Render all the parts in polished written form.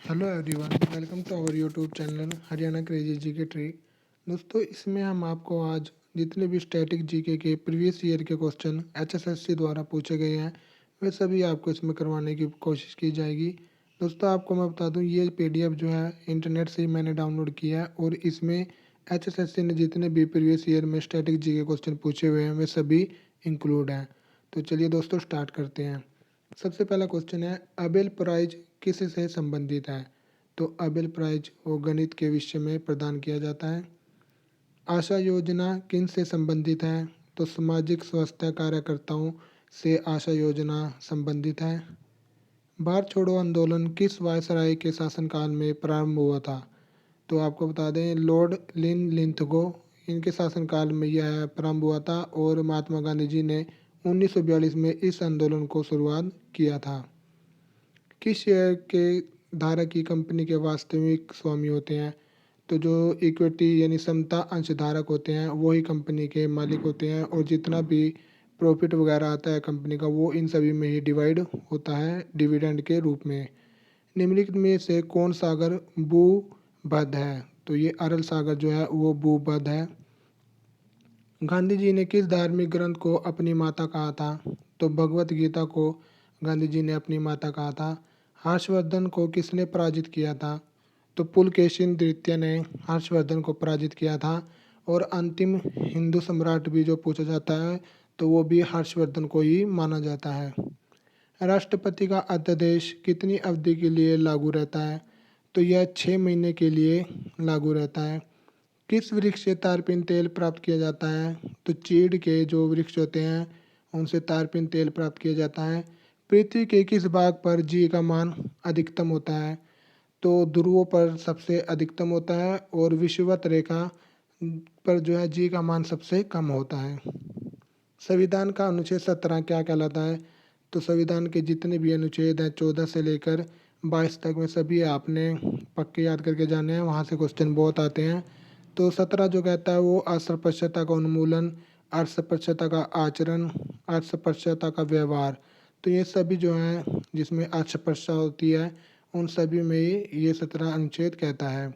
Hello everyone, welcome to our YouTube channel Haryana crazy GK tree. दोस्तों, इसमें हम आपको आज जितने भी स्टैटिक जीके के प्रीवियस ईयर के क्वेश्चन एचएसएससी द्वारा पूछे गए हैं वे सभी आपको इसमें करवाने की कोशिश की जाएगी। दोस्तों, आपको मैं बता दूं, ये पीडीएफ जो है इंटरनेट से ही मैंने डाउनलोड किया है और इसमें एचएसएससी ने जितने भी प्रीवियस ईयर में स्टैटिक जीके क्वेश्चन पूछे हुए हैं वे सभी इंक्लूड हैं। तो चलिए दोस्तों, स्टार्ट करते हैं। सबसे पहला क्वेश्चन है, अबेल प्राइज किस से संबंधित है? तो अबेल प्राइज वो गणित के विषय में प्रदान किया जाता है। आशा योजना किन से संबंधित है? तो सामाजिक स्वास्थ्य कार्यकर्ताओं से आशा योजना संबंधित है। भारत छोड़ो आंदोलन किस वायसराय के शासनकाल में प्रारंभ हुआ था? तो आपको बता दें, लॉर्ड लिनलिथगो इनके शासनकाल में यह प्रारंभ हुआ था और महात्मा गांधी जी ने 1942 में इस आंदोलन को शुरुआत किया था। किस शेयर के धारक की कंपनी के वास्तविक स्वामी होते हैं? तो जो इक्विटी यानी समता अंशधारक होते हैं वो ही कंपनी के मालिक होते हैं और जितना भी प्रॉफिट वगैरह आता है कंपनी का वो इन सभी में ही डिवाइड होता है डिविडेंड के रूप में। निम्नलिखित में से कौन सागर भूमध्य है? तो ये अरल सागर जो है वो भूमध्य है। गांधी जी ने किस धार्मिक ग्रंथ को अपनी माता कहा था? तो भगवत गीता को गांधी जी ने अपनी माता कहा था। हर्षवर्धन को किसने पराजित किया था? तो पुलकेशिन द्वितीय ने हर्षवर्धन को पराजित किया था। और अंतिम हिंदू सम्राट भी जो पूछा जाता है तो वो भी हर्षवर्धन को ही माना जाता है। राष्ट्रपति का अध्यादेश कितनी अवधि के लिए लागू रहता है? तो यह 6 महीने के लिए लागू रहता है। किस वृक्ष से तारपीन तेल प्राप्त किया जाता है? तो चीड़ के जो वृक्ष होते हैं उनसे तारपीन तेल प्राप्त किया जाता है। पृथ्वी के किस भाग पर जी का मान अधिकतम होता है? तो ध्रुवों पर सबसे अधिकतम होता है और विषुवत रेखा पर जो है जी का मान सबसे कम होता है। संविधान का अनुच्छेद 17 क्या कहलाता है? तो संविधान के जितने भी अनुच्छेद हैं 14 से लेकर 22 तक में सभी आपने पक्के याद करके जाने हैं, वहाँ से क्वेश्चन बहुत आते हैं। तो 17 जो कहता है वो अस्पृश्यता का उन्मूलन, अस्पृश्यता का आचरण, अस्पृश्यता का व्यवहार। तो ये सभी जो हैं जिसमें अस्पृश्यता होती है उन सभी में ही ये 17 अनुच्छेद कहता है।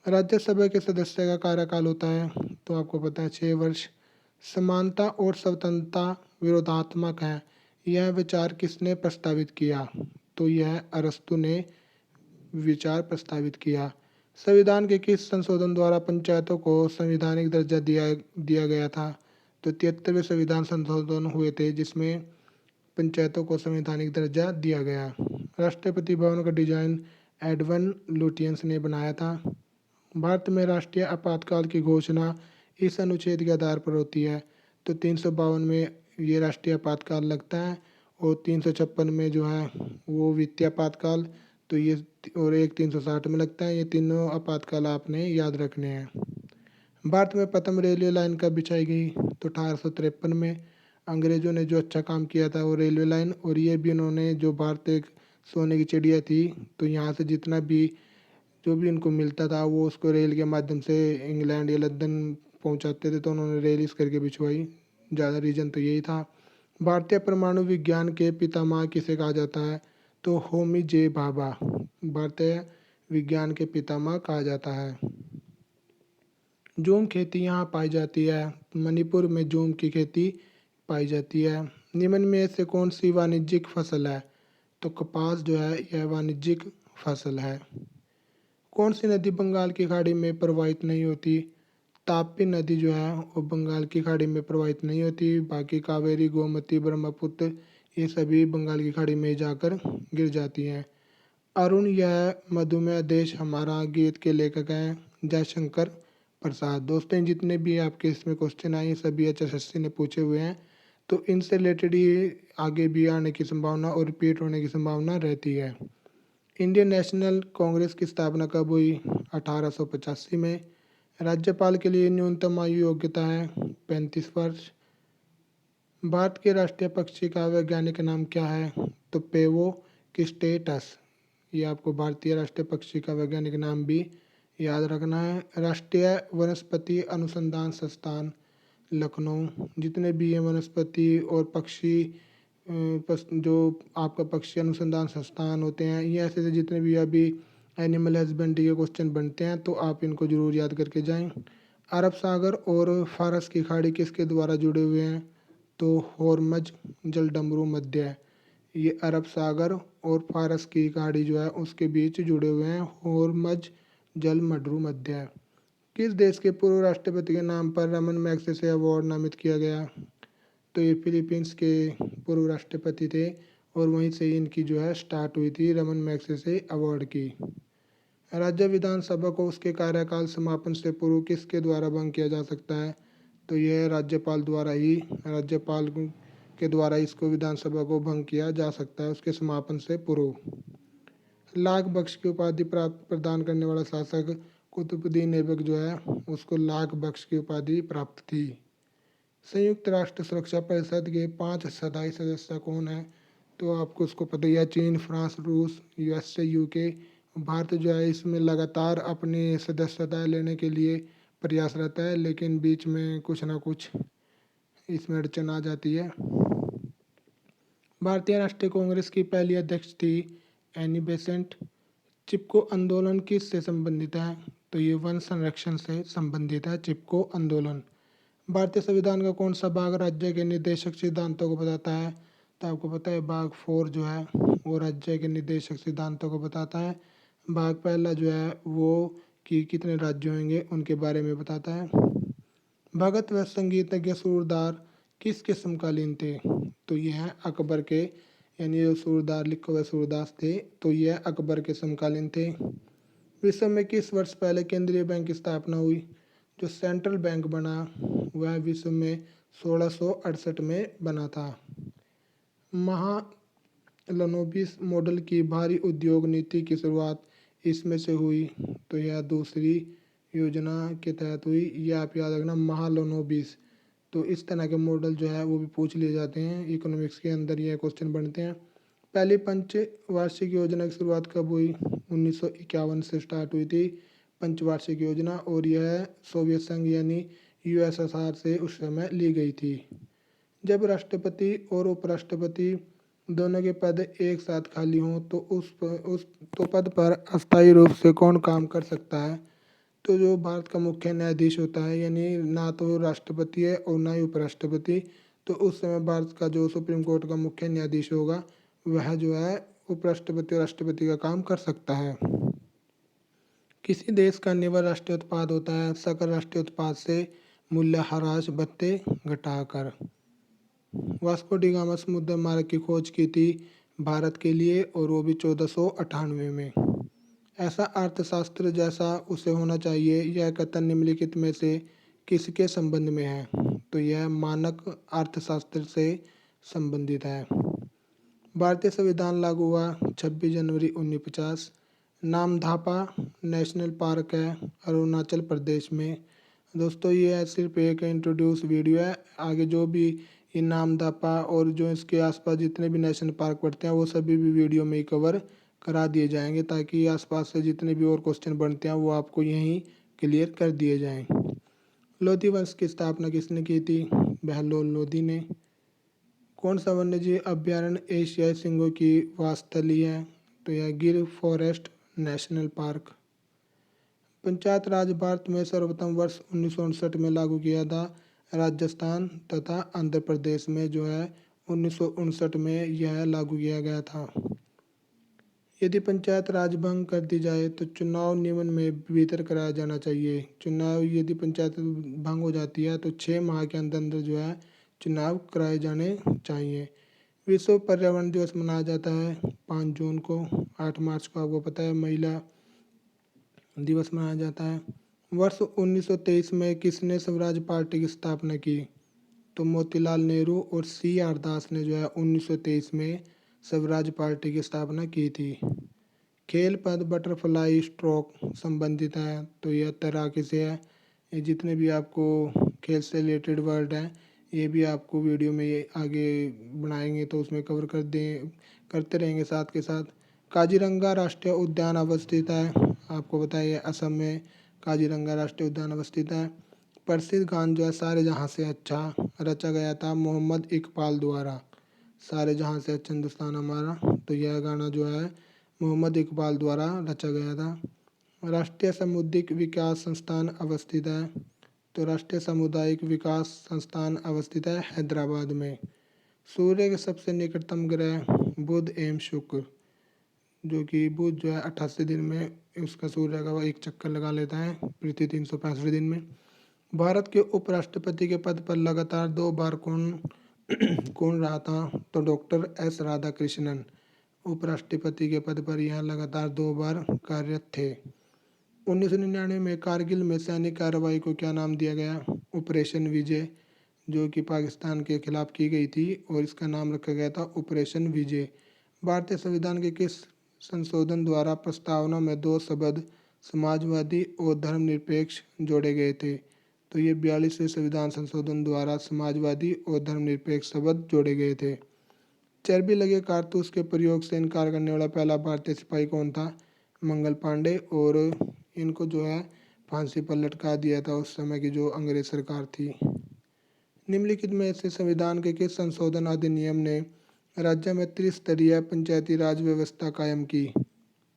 राज्यसभा के सदस्य का कार्यकाल होता है तो आपको पता है 6 वर्ष। समानता और स्वतंत्रता विरोधात्मक है, यह विचार किसने प्रस्तावित किया? तो यह अरस्तु ने विचार प्रस्तावित किया। संविधान के किस संशोधन द्वारा पंचायतों को संवैधानिक दर्जा दिया दिया गया था? तो 73वें संविधान संशोधन हुए थे जिसमें पंचायतों को संवैधानिक दर्जा दिया गया। राष्ट्रपति भवन का डिजाइन एडवन लुटियंस ने बनाया था। भारत में राष्ट्रीय आपातकाल की घोषणा इस अनुच्छेद के आधार पर होती है। तो 352 में ये राष्ट्रीय आपातकाल लगता है और 356 में जो है वो वित्तीय आपातकाल, तो ये और एक 360 में लगता है। ये तीनों आपातकाल आपने याद रखने हैं। भारत में प्रथम रेलवे लाइन कब बिछाई गई? तो 1853 में। अंग्रेजों ने जो अच्छा काम किया था वो रेलवे लाइन, और ये भी उन्होंने जो भारत एक सोने की चिड़िया थी तो यहाँ से जितना भी जो भी उनको मिलता था वो उसको रेल के माध्यम से इंग्लैंड या लंदन पहुंचाते थे, तो उन्होंने रेल इस करके बिछवाई। ज़्यादा रीजन तो यही था। भारतीय परमाणु विज्ञान के पितामह किसे कहा जाता है? तो होमी जे भाभा भारतीय विज्ञान के पितामह कहा जाता है। जूम खेती यहाँ पाई जाती है। मणिपुर में जूम की खेती पाई जाती है। निम्न में से कौन सी वाणिज्यिक फसल है? तो कपास जो है यह वाणिज्यिक फसल है। कौन सी नदी बंगाल की खाड़ी में प्रवाहित नहीं होती? ताप्ती नदी जो है वो बंगाल की खाड़ी में प्रवाहित नहीं होती। बाकी कावेरी, गोमती, ब्रह्मपुत्र ये सभी बंगाल की खाड़ी में जाकर गिर जाती हैं। अरुण यह मधुमेह देश हमारा गीत के लेखक हैं जयशंकर प्रसाद। दोस्तों, इन जितने भी आपके इसमें क्वेश्चन आए ये सभी एचएसएससी ने पूछे हुए हैं, तो इनसे रिलेटेड ही आगे भी आने की संभावना और रिपीट होने की संभावना रहती है। इंडियन नेशनल कांग्रेस की स्थापना कब हुई? 1885 में। राज्यपाल के लिए न्यूनतम आयु योग्यता है 35 वर्ष। भारत के राष्ट्रीय पक्षी का वैज्ञानिक नाम क्या है? तो पेवो किस्टेटस। ये आपको भारतीय राष्ट्रीय पक्षी का वैज्ञानिक नाम भी याद रखना है। राष्ट्रीय वनस्पति अनुसंधान संस्थान लखनऊ। जितने भी ये वनस्पति और पक्षी जो आपका पक्षी अनुसंधान संस्थान होते हैं ये ऐसे जितने भी अभी एनिमल हस्बेंड्री के क्वेश्चन बनते हैं, तो आप इनको जरूर याद करके जाएं। अरब सागर और फारस की खाड़ी किसके द्वारा जुड़े हुए हैं? तो होर्मज जलडमरू मध्य है। ये अरब सागर और फारस की खाड़ी जो है उसके बीच जुड़े हुए हैं, होर्मज जल मडरू मध्य है। किस देश के पूर्व राष्ट्रपति के नाम पर रमन मैग्सेसे अवार्ड नामित किया गया? तो ये फिलीपींस के पूर्व राष्ट्रपति थे और वहीं से इनकी जो है स्टार्ट हुई थी रमन मैग्सेसे अवार्ड की। राज्य विधानसभा को उसके कार्यकाल समापन से पूर्व किसके द्वारा भंग किया जा सकता है? तो यह राज्यपाल द्वारा ही, राज्यपाल के द्वारा इसको विधानसभा को भंग किया जा सकता है उसके समापन से पूर्व। लाख बख्श की उपाधि प्राप्त प्रदान करने वाला शासक कुतुबुद्दीन ऐबक जो है उसको लाख बख्श की उपाधि प्राप्त थी। संयुक्त राष्ट्र सुरक्षा परिषद के 5 स्थायी सदस्य कौन है? तो आपको उसको पता ही है, चीन, फ्रांस, रूस, यूएसए, यूके। भारत जो है इसमें लगातार अपनी सदस्यता लेने के लिए प्रयासरत है, लेकिन बीच में कुछ ना कुछ इसमें अड़चन आ जाती है। भारतीय राष्ट्रीय कांग्रेस की पहली अध्यक्ष थी एनी बेसेंट। चिपको आंदोलन किससे संबंधित है? तो ये वन संरक्षण से संबंधित है चिपको आंदोलन। भारतीय संविधान का कौन सा भाग राज्य के निर्देशक सिद्धांतों को बताता है? तो आपको पता है भाग 4 जो है वो राज्य के निर्देशक सिद्धांतों को बताता है। भाग पहला जो है वो कि कितने राज्य होंगे उनके बारे में बताता है। भगत व संगीतज्ञ सूरदार किसके समकालीन थे? तो ये हैं अकबर के, यानी जो सूरदार लिखे हुए सूरदास थे तो ये अकबर के समकालीन थे। विश्व में किस वर्ष पहले केंद्रीय बैंक की स्थापना हुई? जो सेंट्रल बैंक बना वह विश्व में 1668 में बना था। महालनोबिस मॉडल की भारी उद्योग नीति की शुरुआत इसमें से हुई? तो यह दूसरी योजना के तहत हुई। यह आप याद रखना, महालनोबिस। तो इस तरह के मॉडल जो है वो भी पूछ लिए जाते हैं इकोनॉमिक्स के अंदर, ये क्वेश्चन बनते हैं। पहली पंचवार्षिक योजना की शुरुआत कब हुई? 1951 से स्टार्ट हुई थी पंचवार्षिक योजना, और यह सोवियत संघ यानी यूएसएसआर से उस समय ली गई थी। जब राष्ट्रपति और उपराष्ट्रपति दोनों के पद एक साथ खाली हों तो उस तो पद पर अस्थायी रूप से कौन काम कर सकता है? तो जो भारत का मुख्य न्यायाधीश होता है, यानी ना तो राष्ट्रपति है और ना ही उपराष्ट्रपति, तो उस समय भारत का जो सुप्रीम कोर्ट का मुख्य न्यायाधीश होगा वह जो है उपराष्ट्रपति और राष्ट्रपति का काम कर सकता है। किसी देश का निव्वल राष्ट्रीय उत्पाद होता है सकल राष्ट्रीय उत्पाद से मूल्यह्रास भत्ते घटाकर। वास्को डी गामा समुद्र मार्ग की खोज की थी भारत के लिए, और वो भी 1498 में। ऐसा अर्थशास्त्र जैसा उसे होना चाहिए, यह कथन निम्नलिखित में से किसके संबंध में है? तो यह मानक अर्थशास्त्र से संबंधित है। भारतीय संविधान लागू हुआ 26 जनवरी 1950। नामधापा नेशनल पार्क है अरुणाचल प्रदेश में। दोस्तों ये सिर्फ एक इंट्रोड्यूस वीडियो है, आगे जो भी ये नामधापा और जो इसके आसपास जितने भी नेशनल पार्क पड़ते हैं वो सभी भी वीडियो में ही कवर करा दिए जाएंगे, ताकि आसपास से जितने भी और क्वेश्चन बनते हैं वो आपको यहीं क्लियर कर दिए जाएं। लोधी वंश की स्थापना किसने की थी? बहलोल लोधी ने। कौन सा वन्यजीव अभ्यारण्य एशियाई सिंहों की वासस्थली है? तो यह गिर फॉरेस्ट नेशनल पार्क। पंचायत राज भारत में सर्वप्रथम वर्ष 1959 में लागू किया था। राजस्थान तथा आंध्र प्रदेश में जो है 1959 में यह लागू किया गया था। यदि पंचायत राज भंग कर दी जाए तो चुनाव नियमन में भीतर कराया जाना चाहिए। चुनाव यदि पंचायत भंग हो जाती है तो 6 माह के अंदर अंदर जो है चुनाव कराए जाने चाहिए। विश्व पर्यावरण दिवस मनाया जाता है 5 जून को। 8 मार्च को आपको पता है महिला दिवस मनाया जाता है। वर्ष 1923 में किसने स्वराज पार्टी की स्थापना की? तो मोतीलाल नेहरू और सी आर दास ने जो है 1923 में स्वराज पार्टी की स्थापना की थी। खेल पद बटरफ्लाई स्ट्रोक संबंधित है, तो यह तैराकी से है। ये जितने भी आपको खेल से रिलेटेड वर्ड हैं ये भी आपको वीडियो में ये आगे बनाएंगे तो उसमें कवर करते रहेंगे साथ के साथ। काजीरंगा राष्ट्रीय उद्यान अवस्थित है, आपको बताइए असम में काजीरंगा राष्ट्रीय उद्यान अवस्थित है। प्रसिद्ध गान जो है सारे जहाँ से अच्छा रचा गया था मोहम्मद इकबाल द्वारा। सारे जहाँ से अच्छा हिंदुस्तान हमारा, तो यह गाना जो है मोहम्मद इकबाल द्वारा रचा गया था। राष्ट्रीय सामुदायिक विकास संस्थान अवस्थित है, तो राष्ट्रीय सामुदायिक विकास संस्थान अवस्थित है हैदराबाद में। सूर्य के सबसे निकटतम ग्रह बुध एवं शुक्र, जो कि बुध जो है 88 दिन में उसका सूर्य का एक चक्कर लगा लेता है, पृथ्वी 365 दिन में। भारत के उपराष्ट्रपति के पद पर लगातार 2 बार कौन कौन रहा था, तो डॉक्टर एस राधाकृष्णन उपराष्ट्रपति के पद पर यह लगातार 2 बार कार्यरत थे। 1999 में कारगिल में सैनिक कार्रवाई को क्या नाम दिया गया, ऑपरेशन विजय, जो कि पाकिस्तान के खिलाफ की गई थी और इसका नाम रखा गया था ऑपरेशन विजय। भारतीय संविधान के किस संशोधन द्वारा प्रस्तावना में 2 शब्द समाजवादी और धर्मनिरपेक्ष जोड़े गए थे, तो ये 42वें संविधान संशोधन द्वारा समाजवादी और धर्मनिरपेक्ष शब्द जोड़े गए थे। चर्बी लगे कारतूस के प्रयोग से इनकार करने वाला पहला भारतीय सिपाही कौन था, मंगल पांडे, और इनको जो है फांसी पर लटका दिया था उस समय की जो अंग्रेज सरकार थी। निम्नलिखित में से संविधान के किस संशोधन अधिनियम ने राज्य में त्रिस्तरीय पंचायती राज व्यवस्था कायम की,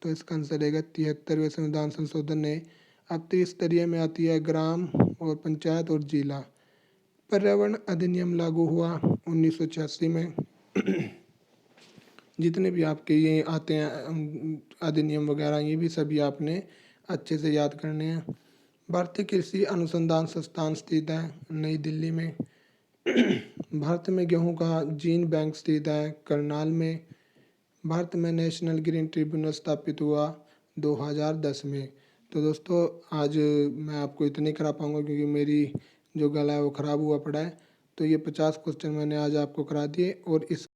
तो इसका आंसर रहेगा 73वें संविधान संशोधन ने। अब त्रिस्तरीय में आती है ग्राम और पंचायत और जिला। पर्यावरण अधिनियम लागू हुआ 1986 में। जितने भी आपके ये आते हैं अधिनियम वगैरह, ये भी सभी आपने अच्छे से याद करने हैं। भारतीय कृषि अनुसंधान संस्थान स्थित है नई दिल्ली में। भारत में गेहूं का जीन बैंक स्थित है करनाल में। भारत में नेशनल ग्रीन ट्रिब्यूनल स्थापित हुआ 2010 में। तो दोस्तों आज मैं आपको इतने करा पाऊँगा क्योंकि मेरी जो गला है वो ख़राब हुआ पड़ा है। तो ये 50 क्वेश्चन मैंने आज आपको करा दिए और इस